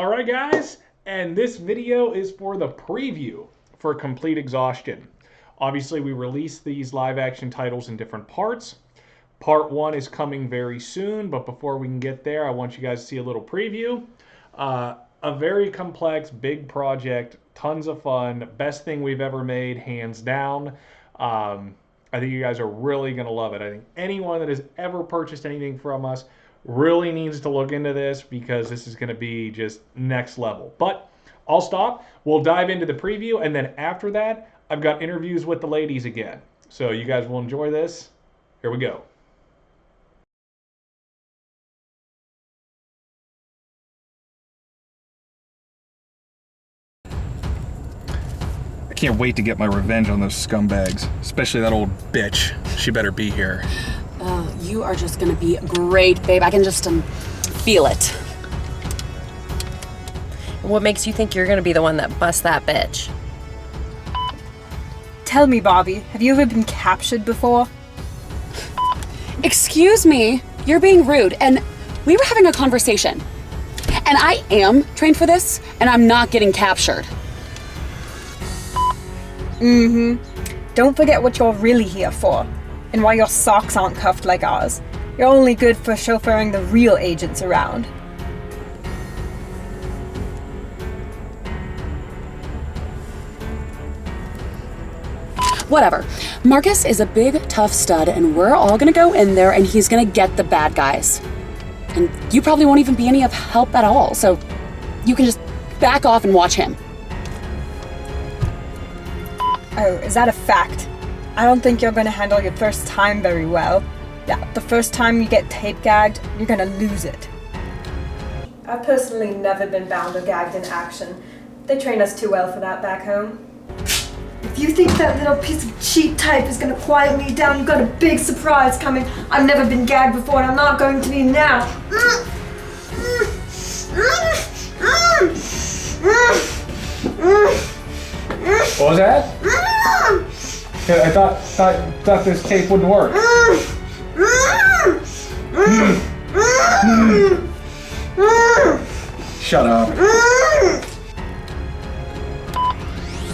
Alright guys, and this video is for the preview for Complete Exhaustion. Obviously we released these live action titles in different parts. Part 1 is coming very soon, but before we can get there, I want you guys to see a little preview. A very complex, big project, tons of fun, best thing we've ever made, hands down. I think you guys are really going to love it. I think anyone that has ever purchased anything from us really needs to look into this because this is going to be just next level. But I'll stop. We'll dive into the preview, and then after that, I've got interviews with the ladies again. So you guys will enjoy this. Here we go. I can't wait to get my revenge on those scumbags, especially that old bitch. She better be here. Oh, you are just gonna be great, babe. I can just feel it. What makes you think you're gonna be the one that busts that bitch? Tell me, Bobby, have you ever been captured before? Excuse me, you're being rude, and we were having a conversation. And I am trained for this, and I'm not getting captured. Don't forget what you're really here for, and why your socks aren't cuffed like ours. You're only good for chauffeuring the real agents around. Whatever. Marcus is a big, tough stud, and we're all gonna go in there, and he's gonna get the bad guys. And you probably won't even be any of help at all, so you can just back off and watch him. Oh, is that a fact? I don't think you're gonna handle your first time very well. Yeah, the first time you get tape gagged, you're gonna lose it. I've personally never been bound or gagged in action. They train us too well for that back home. If you think that little piece of cheap tape is going to quiet me down, you've got a big surprise coming. I've never been gagged before, and I'm not going to be now. What was that? I thought this tape wouldn't work. Shut up.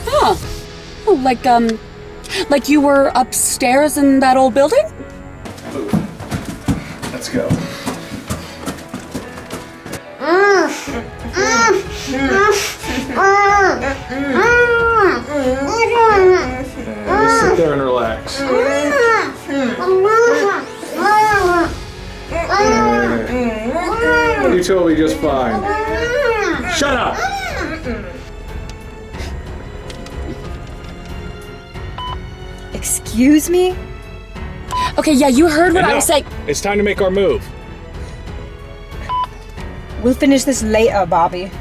Huh. Oh, like you were upstairs in that old building? Let's go. Just sit there and relax. You told me just fine. Shut up! Excuse me? Okay, yeah, you heard what I was saying. It's time to make our move. We'll finish this later, Bobby.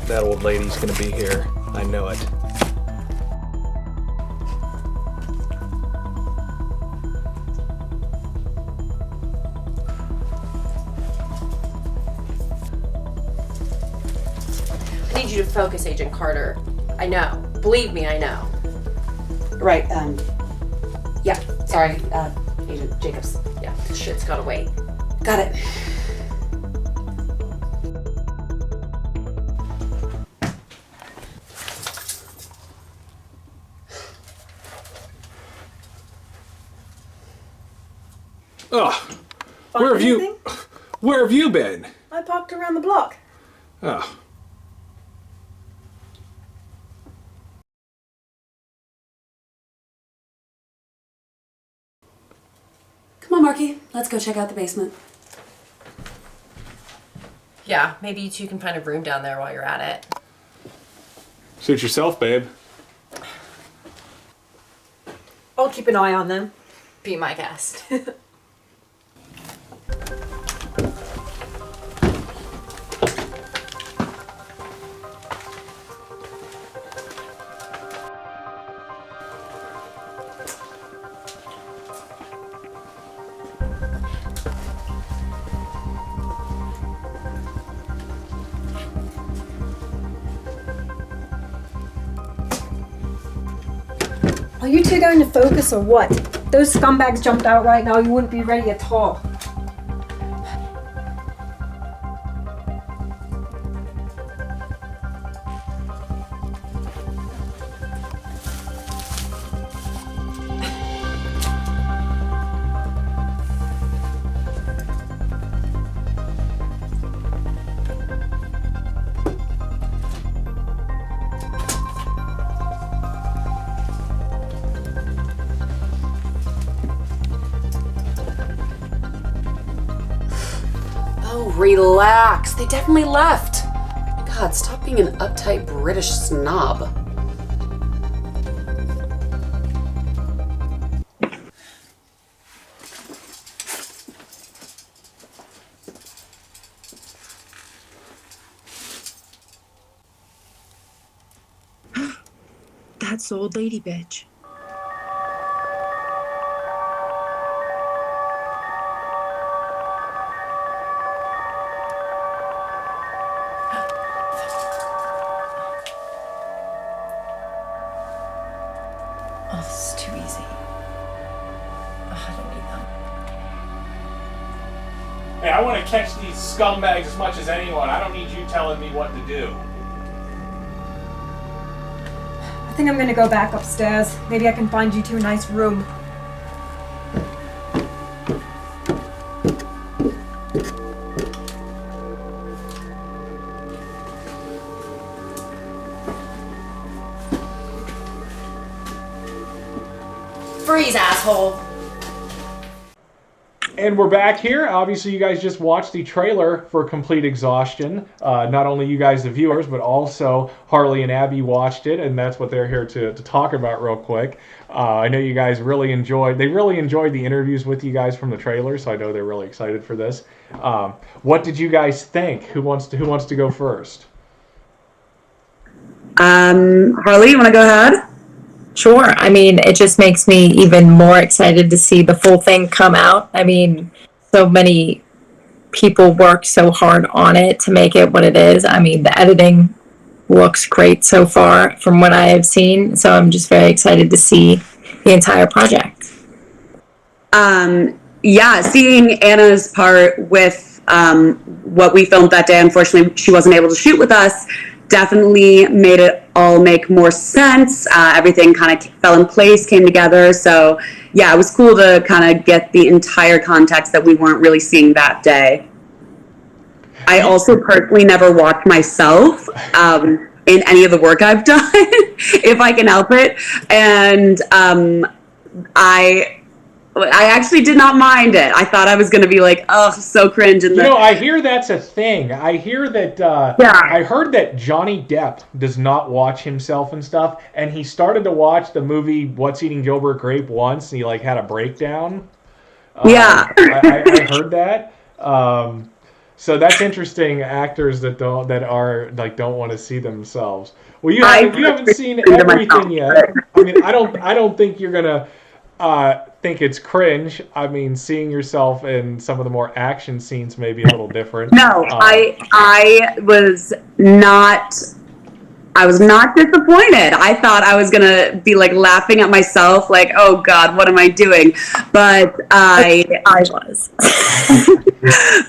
That old lady's gonna be here. I know it. I need you to focus, Agent Carter. I know. Believe me, I know. Right, yeah, sorry, Agent Jacobs. Yeah, this shit's gotta wait. Got it. Ugh. Where have you been? I parked around the block. Oh. Marky. Let's go check out the basement. Yeah, maybe you two can find a room down there while you're at it. Suit yourself, babe. I'll keep an eye on them. Be my guest. Are you two going to focus or what? If those scumbags jumped out right now, you wouldn't be ready at all. Oh, relax. They definitely left. God, stop being an uptight British snob. That's the old lady bitch. Oh, this is too easy. Oh, I don't need them. Hey, I want to catch these scumbags as much as anyone. I don't need you telling me what to do. I think I'm gonna go back upstairs. Maybe I can find you two a nice room. Freeze, asshole. And we're back here. Obviously, you guys just watched the trailer for Complete Exhaustion. Not only you guys, the viewers, but also Harley and Abby watched it, and that's what they're here to talk about real quick. I know you guys really enjoyed the interviews with you guys from the trailer, so I know they're really excited for this. What did you guys think? Who wants to go first? Harley, you want to go ahead? Sure. I mean, it just makes me even more excited to see the full thing come out. I mean, so many people worked so hard on it to make it what it is. I mean, the editing looks great so far from what I have seen. So I'm just very excited to see the entire project. Yeah, seeing Anna's part with what we filmed that day, unfortunately, she wasn't able to shoot with us, definitely made it all make more sense. Everything kind of fell in place, came together. So yeah, it was cool to kind of get the entire context that we weren't really seeing that day. I also personally never watched myself in any of the work I've done, if I can help it. And I actually did not mind it. I thought I was going to be like, oh, so cringe. And I hear that's a thing. I hear that. I heard that Johnny Depp does not watch himself and stuff, and he started to watch the movie What's Eating Gilbert Grape once, and he had a breakdown. Yeah, I heard that. So that's interesting. Actors that don't want to see themselves. Well, you haven't seen everything yet. I mean, I don't think you're gonna think it's cringe. I mean, seeing yourself in some of the more action scenes may be a little different. No, I was not disappointed. I thought I was gonna be like laughing at myself, like, oh God, what am I doing? But I was.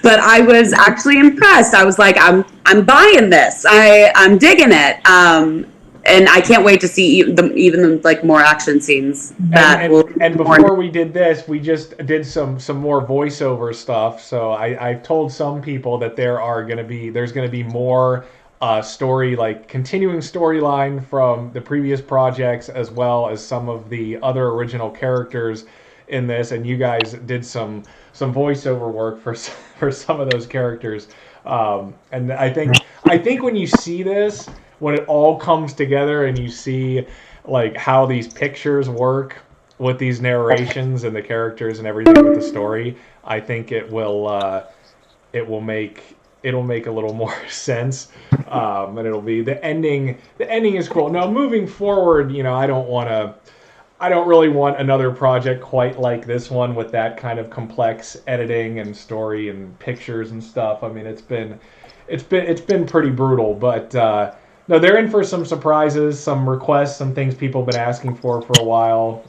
But I was actually impressed. I was like, I'm buying this. I'm digging it. And I can't wait to see even more action scenes. And before we did this, we just did some more voiceover stuff. So I've told some people that there's gonna be more continuing storyline from the previous projects, as well as some of the other original characters in this, and you guys did some voiceover work for some of those characters. And I think when you see this, when it all comes together and you see like how these pictures work with these narrations and the characters and everything with the story, I think it'll make a little more sense, and it'll be the ending. The ending is cool. Now moving forward, I don't really want another project quite like this one with that kind of complex editing and story and pictures and stuff. I mean, it's been pretty brutal, but no, they're in for some surprises, some requests, some things people have been asking for a while,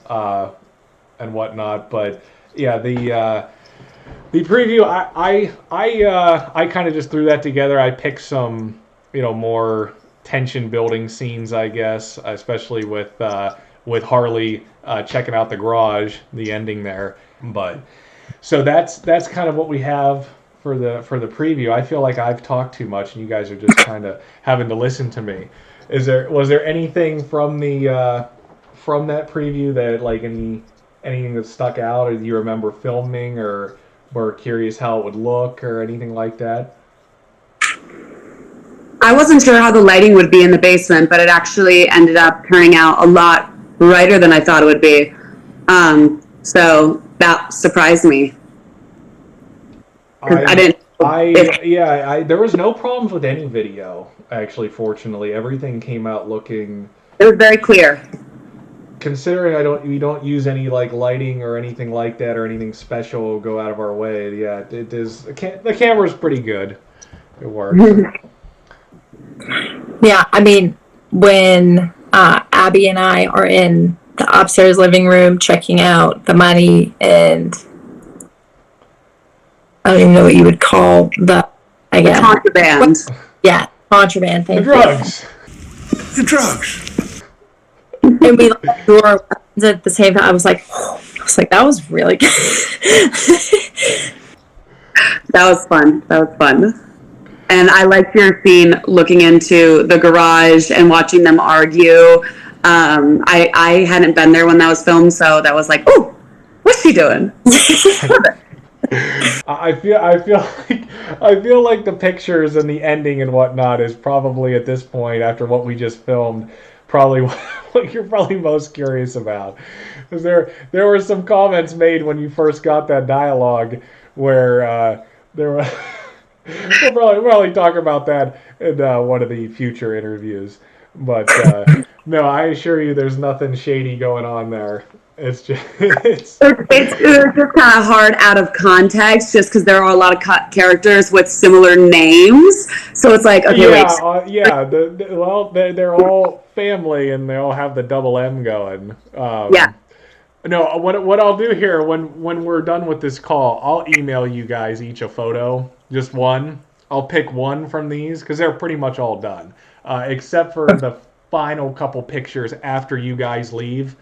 and whatnot. But yeah, the preview, I kind of just threw that together. I picked some, more tension building scenes, I guess, especially with Harley checking out the garage, the ending there. But so that's kind of what we have for the preview. I feel like I've talked too much, and you guys are just kind of having to listen to me. Was there anything from that preview that like anything that stuck out, or do you remember filming, or were curious how it would look, or anything like that? I wasn't sure how the lighting would be in the basement, but it actually ended up turning out a lot brighter than I thought it would be. So that surprised me. There was no problems with any video, actually, fortunately. Everything came out looking... It was very clear. Considering we don't use any like lighting or anything like that, or anything special go out of our way, yeah, it is. The camera's pretty good. It works. Yeah, I mean, when Abby and I are in the upstairs living room checking out the money, and I don't even know what you would call the contraband. Yeah, contraband. Thank the drugs. You. The drugs. And we looked through our weapons at the same time. I was like, that was really good. That was fun. And I liked your scene looking into the garage and watching them argue. I hadn't been there when that was filmed, so that was like, oh, what's she doing? I feel like the pictures and the ending and whatnot is probably at this point, after what we just filmed, probably what you're probably most curious about. Because there were some comments made when you first got that dialogue where there were. We'll probably talk about that in one of the future interviews. But no, I assure you, there's nothing shady going on there. It's just it's just kind of hard out of context, just because there are a lot of characters with similar names. So it's like, okay, they're all family, and they all have the double M going. Yeah. No, what I'll do here when we're done with this call, I'll email you guys each a photo, just one. I'll pick one from these because they're pretty much all done, except for the final couple pictures after you guys leave.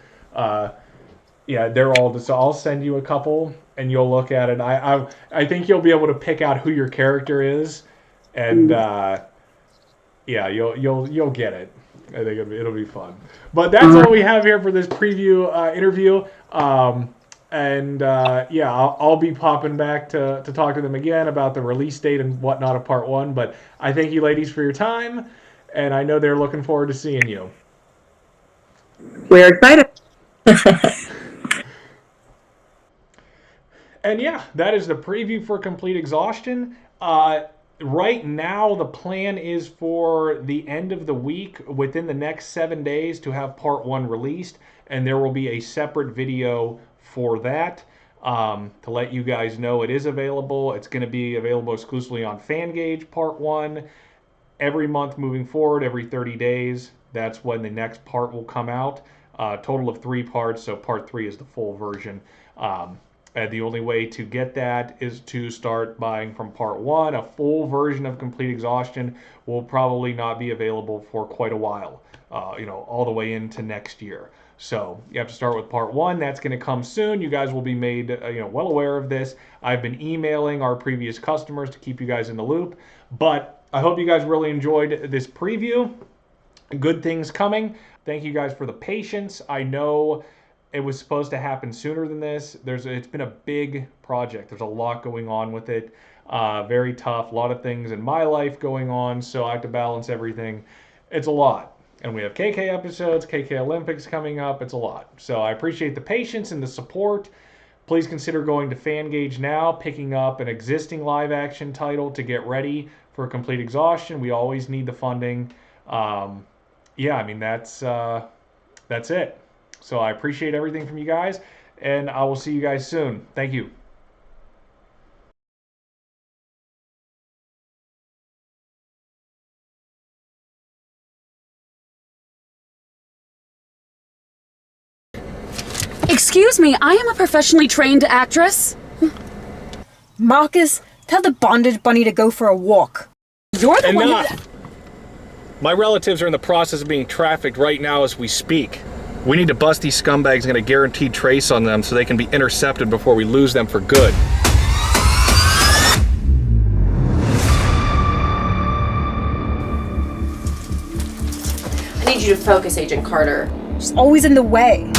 Yeah, they're all just. So I'll send you a couple, and you'll look at it. I think you'll be able to pick out who your character is, and yeah, you'll get it. I think it'll be fun. But that's all we have here for this preview interview. Yeah, I'll be popping back to talk to them again about the release date and whatnot of part 1. But I thank you ladies for your time, and I know they're looking forward to seeing you. We're excited. And yeah, that is the preview for Complete Exhaustion. Right now, the plan is for the end of the week, within the next 7 days, to have part 1 released, and there will be a separate video for that to let you guys know it is available. It's going to be available exclusively on Fangage part 1 every month moving forward, every 30 days. That's when the next part will come out. Total of 3 parts, so part 3 is the full version. And the only way to get that is to start buying from part 1. A full version of Complete Exhaustion will probably not be available for quite a while, all the way into next year. So you have to start with part 1. That's going to come soon. You guys will be made well aware of this. I've been emailing our previous customers to keep you guys in the loop. But I hope you guys really enjoyed this preview. Good things coming. Thank you guys for the patience. I know it was supposed to happen sooner than this. It's been a big project. There's a lot going on with it. Very tough. A lot of things in my life going on, so I have to balance everything. It's a lot. And we have KK episodes, KK Olympics coming up. It's a lot. So I appreciate the patience and the support. Please consider going to Fangage now, picking up an existing live action title to get ready for Complete Exhaustion. We always need the funding. Yeah, I mean, that's it. So I appreciate everything from you guys, and I will see you guys soon. Thank you. Excuse me, I am a professionally trained actress. Marcus, tell the bondage bunny to go for a walk. You're the one who... Enough! My relatives are in the process of being trafficked right now as we speak. We need to bust these scumbags and get a guaranteed trace on them so they can be intercepted before we lose them for good. I need you to focus, Agent Carter. She's always in the way.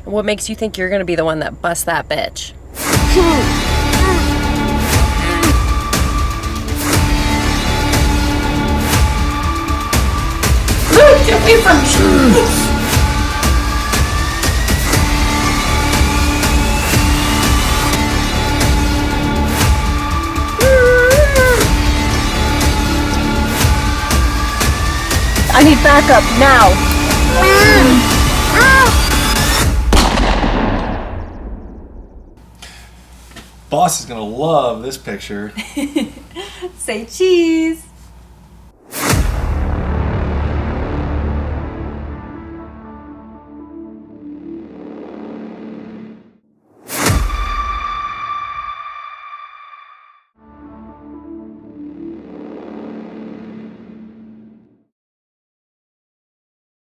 What makes you think you're gonna be the one that busts that bitch? Get away from me! I need backup now. Boss is gonna love this picture. Say cheese.